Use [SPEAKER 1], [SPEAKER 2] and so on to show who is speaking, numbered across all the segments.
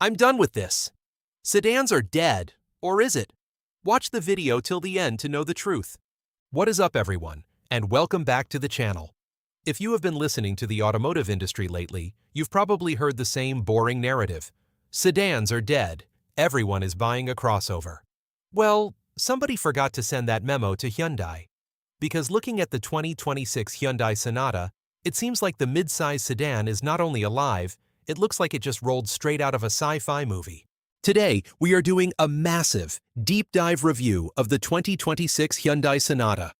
[SPEAKER 1] I'm done with this. Sedans are dead, or is it? Watch the video till the end to know the truth. What is up, everyone, and welcome back to the channel. If you have been listening to the automotive industry lately, you've probably heard the same boring narrative. Sedans are dead. Everyone is buying a crossover. Well, somebody forgot to send that memo to Hyundai. Because looking at the 2026 Hyundai Sonata, it seems like the mid-size sedan is not only alive, it looks like it just rolled straight out of a sci-fi movie. Today, we are doing a massive, deep dive review of the 2026 Hyundai Sonata.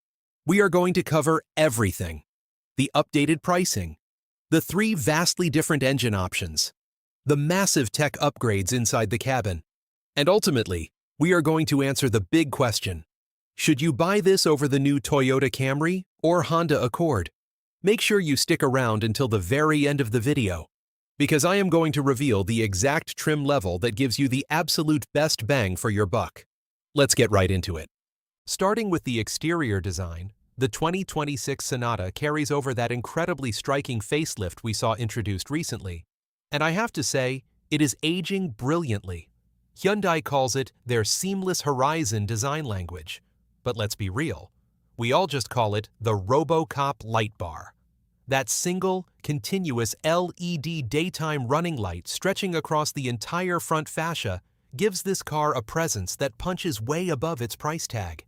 [SPEAKER 1] We are going to cover everything. The updated pricing, the 3 vastly different engine options, the massive tech upgrades inside the cabin, and ultimately, we are going to answer the big question. Should you buy this over the new Toyota Camry or Honda Accord? Make sure you stick around until the very end of the video, because I am going to reveal the exact trim level that gives you the absolute best bang for your buck. Let's get right into it. Starting with the exterior design, the 2026 Sonata carries over that incredibly striking facelift we saw introduced recently. And I have to say, it is aging brilliantly. Hyundai calls it their seamless horizon design language. But let's be real, we all just call it the RoboCop light bar. That single, continuous LED daytime running light stretching across the entire front fascia gives this car a presence that punches way above its price tag.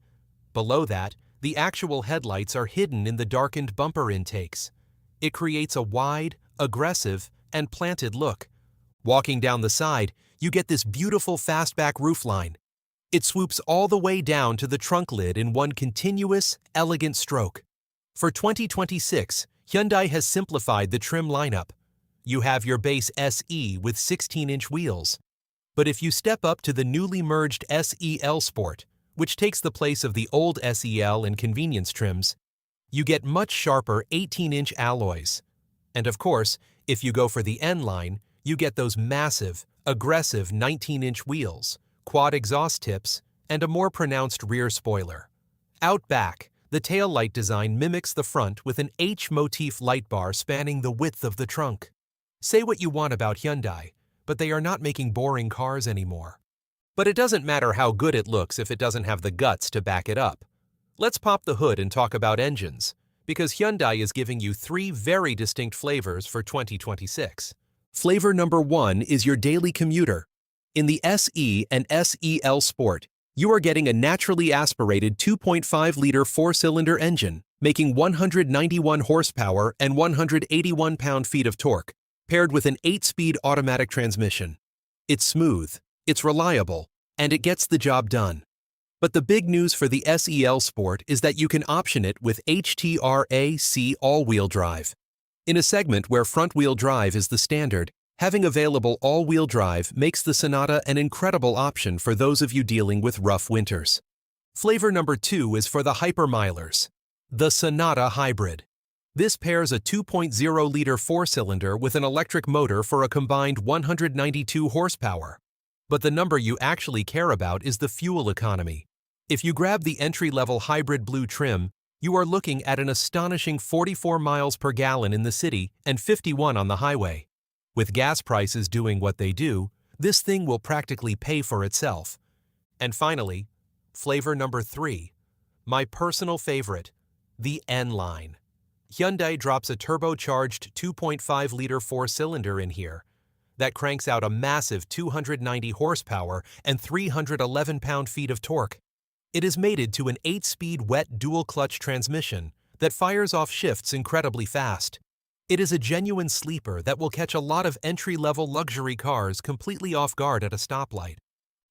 [SPEAKER 1] Below that, the actual headlights are hidden in the darkened bumper intakes. It creates a wide, aggressive, and planted look. Walking down the side, you get this beautiful fastback roofline. It swoops all the way down to the trunk lid in one continuous, elegant stroke. For 2026, Hyundai has simplified the trim lineup. You have your base SE with 16-inch wheels. But if you step up to the newly merged SEL Sport, which takes the place of the old SEL and convenience trims, you get much sharper 18-inch alloys. And of course, if you go for the N line, you get those massive, aggressive 19-inch wheels, quad exhaust tips, and a more pronounced rear spoiler. Out back, the taillight design mimics the front with an H-motif light bar spanning the width of the trunk. Say what you want about Hyundai, but they are not making boring cars anymore. But it doesn't matter how good it looks if it doesn't have the guts to back it up. Let's pop the hood and talk about engines, because Hyundai is giving you 3 very distinct flavors for 2026. Flavor number 1 is your daily commuter. In the SE and SEL Sport, you are getting a naturally aspirated 2.5-liter 4-cylinder engine, making 191 horsepower and 181 pound-feet of torque, paired with an 8-speed automatic transmission. It's smooth, it's reliable, and it gets the job done. But the big news for the SEL Sport is that you can option it with HTRAC all-wheel drive. In a segment where front-wheel drive is the standard, having available all-wheel drive makes the Sonata an incredible option for those of you dealing with rough winters. Flavor number 2 is for the hypermilers. The Sonata Hybrid. This pairs a 2.0-liter 4-cylinder with an electric motor for a combined 192 horsepower. But the number you actually care about is the fuel economy. If you grab the entry-level hybrid blue trim, you are looking at an astonishing 44 miles per gallon in the city and 51 on the highway. With gas prices doing what they do, this thing will practically pay for itself. And finally, flavor number 3, my personal favorite, the N-Line. Hyundai drops a turbocharged 2.5-liter 4-cylinder in here that cranks out a massive 290 horsepower and 311 pound-feet of torque. It is mated to an 8-speed wet dual-clutch transmission that fires off shifts incredibly fast. It is a genuine sleeper that will catch a lot of entry-level luxury cars completely off guard at a stoplight.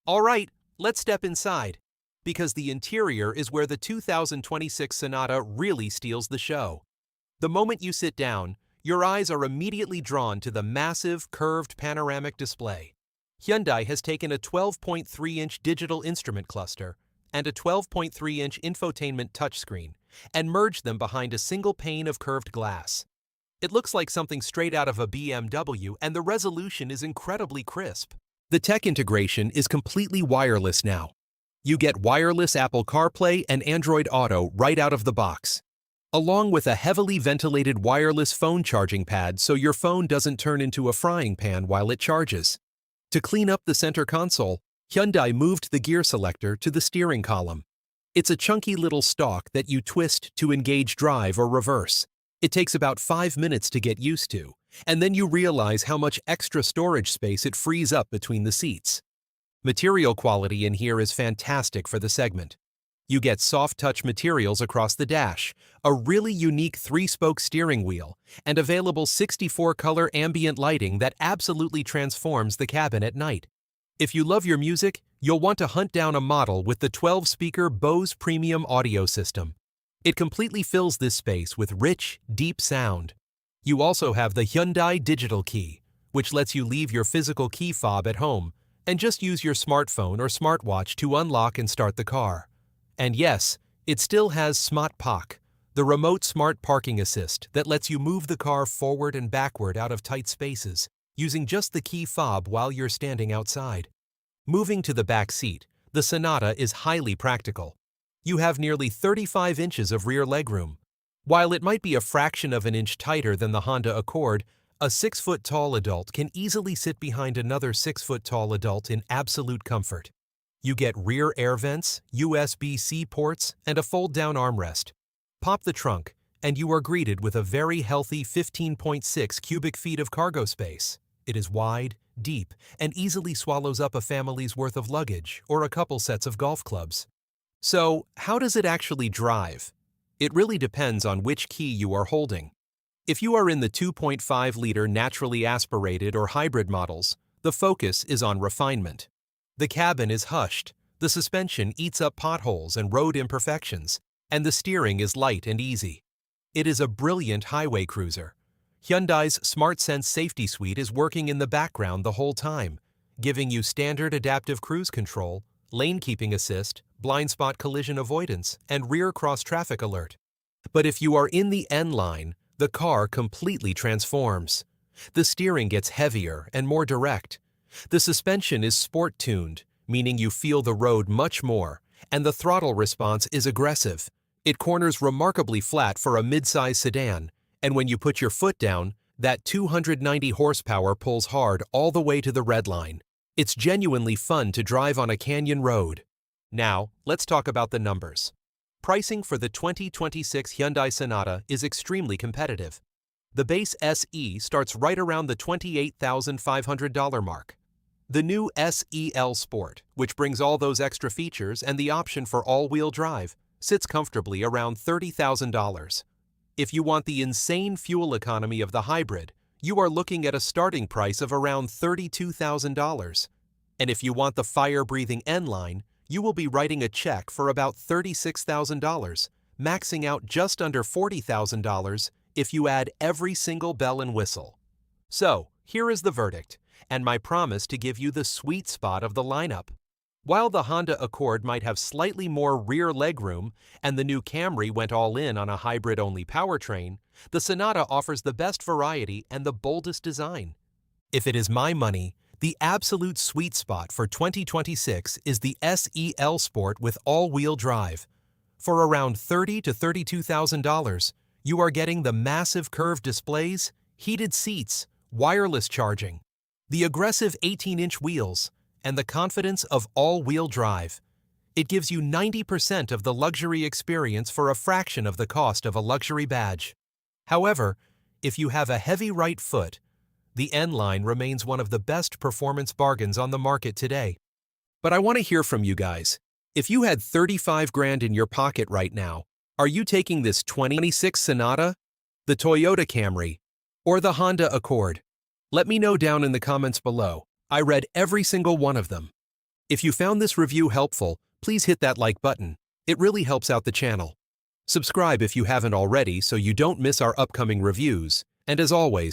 [SPEAKER 1] All right, let's step inside, because the interior is where the 2026 Sonata really steals the show. The moment you sit down, your eyes are immediately drawn to the massive, curved panoramic display. Hyundai has taken a 12.3-inch digital instrument cluster and a 12.3-inch infotainment touchscreen and merged them behind a single pane of curved glass. It looks like something straight out of a BMW, and the resolution is incredibly crisp. The tech integration is completely wireless now. You get wireless Apple CarPlay and Android Auto right out of the box, along with a heavily ventilated wireless phone charging pad so your phone doesn't turn into a frying pan while it charges. To clean up the center console, Hyundai moved the gear selector to the steering column. It's a chunky little stalk that you twist to engage drive or reverse. It takes about 5 minutes to get used to, and then you realize how much extra storage space it frees up between the seats. Material quality in here is fantastic for the segment. You get soft-touch materials across the dash, a really unique 3-spoke steering wheel, and available 64-color ambient lighting that absolutely transforms the cabin at night. If you love your music, you'll want to hunt down a model with the 12-speaker Bose Premium audio system. It completely fills this space with rich, deep sound. You also have the Hyundai Digital Key, which lets you leave your physical key fob at home and just use your smartphone or smartwatch to unlock and start the car. And yes, it still has Smart Park, the remote smart parking assist that lets you move the car forward and backward out of tight spaces, using just the key fob while you're standing outside. Moving to the back seat, the Sonata is highly practical. You have nearly 35 inches of rear legroom. While it might be a fraction of an inch tighter than the Honda Accord, a 6-foot-tall adult can easily sit behind another 6-foot-tall adult in absolute comfort. You get rear air vents, USB-C ports, and a fold-down armrest. Pop the trunk, and you are greeted with a very healthy 15.6 cubic feet of cargo space. It is wide, deep, and easily swallows up a family's worth of luggage or a couple sets of golf clubs. So, how does it actually drive? It really depends on which key you are holding. If you are in the 2.5-liter naturally aspirated or hybrid models, the focus is on refinement. The cabin is hushed, the suspension eats up potholes and road imperfections, and the steering is light and easy. It is a brilliant highway cruiser. Hyundai's SmartSense safety suite is working in the background the whole time, giving you standard adaptive cruise control, lane keeping assist, blind spot collision avoidance, and rear cross-traffic alert. But if you are in the N line, the car completely transforms. The steering gets heavier and more direct. The suspension is sport-tuned, meaning you feel the road much more, and the throttle response is aggressive. It corners remarkably flat for a mid-size sedan, and when you put your foot down, that 290 horsepower pulls hard all the way to the red line. It's genuinely fun to drive on a canyon road. Now, let's talk about the numbers. Pricing for the 2026 Hyundai Sonata is extremely competitive. The base SE starts right around the $28,500 mark. The new SEL Sport, which brings all those extra features and the option for all-wheel drive, sits comfortably around $30,000. If you want the insane fuel economy of the hybrid, you are looking at a starting price of around $32,000. And if you want the fire-breathing N-Line, you will be writing a check for about $36,000, maxing out just under $40,000 if you add every single bell and whistle. So, here is the verdict, and my promise to give you the sweet spot of the lineup. While the Honda Accord might have slightly more rear legroom and the new Camry went all in on a hybrid-only powertrain, the Sonata offers the best variety and the boldest design. If it is my money, the absolute sweet spot for 2026 is the SEL Sport with all-wheel drive. For around $30,000 to $32,000, you are getting the massive curved displays, heated seats, wireless charging, the aggressive 18-inch wheels, and the confidence of all-wheel drive. It gives you 90% of the luxury experience for a fraction of the cost of a luxury badge. However, if you have a heavy right foot, the N-Line remains one of the best performance bargains on the market today. But I want to hear from you guys. If you had 35 grand in your pocket right now, are you taking this 2026 Sonata, the Toyota Camry, or the Honda Accord? Let me know down in the comments below. I read every single one of them. If you found this review helpful, please hit that like button. It really helps out the channel. Subscribe if you haven't already so you don't miss our upcoming reviews. And as always,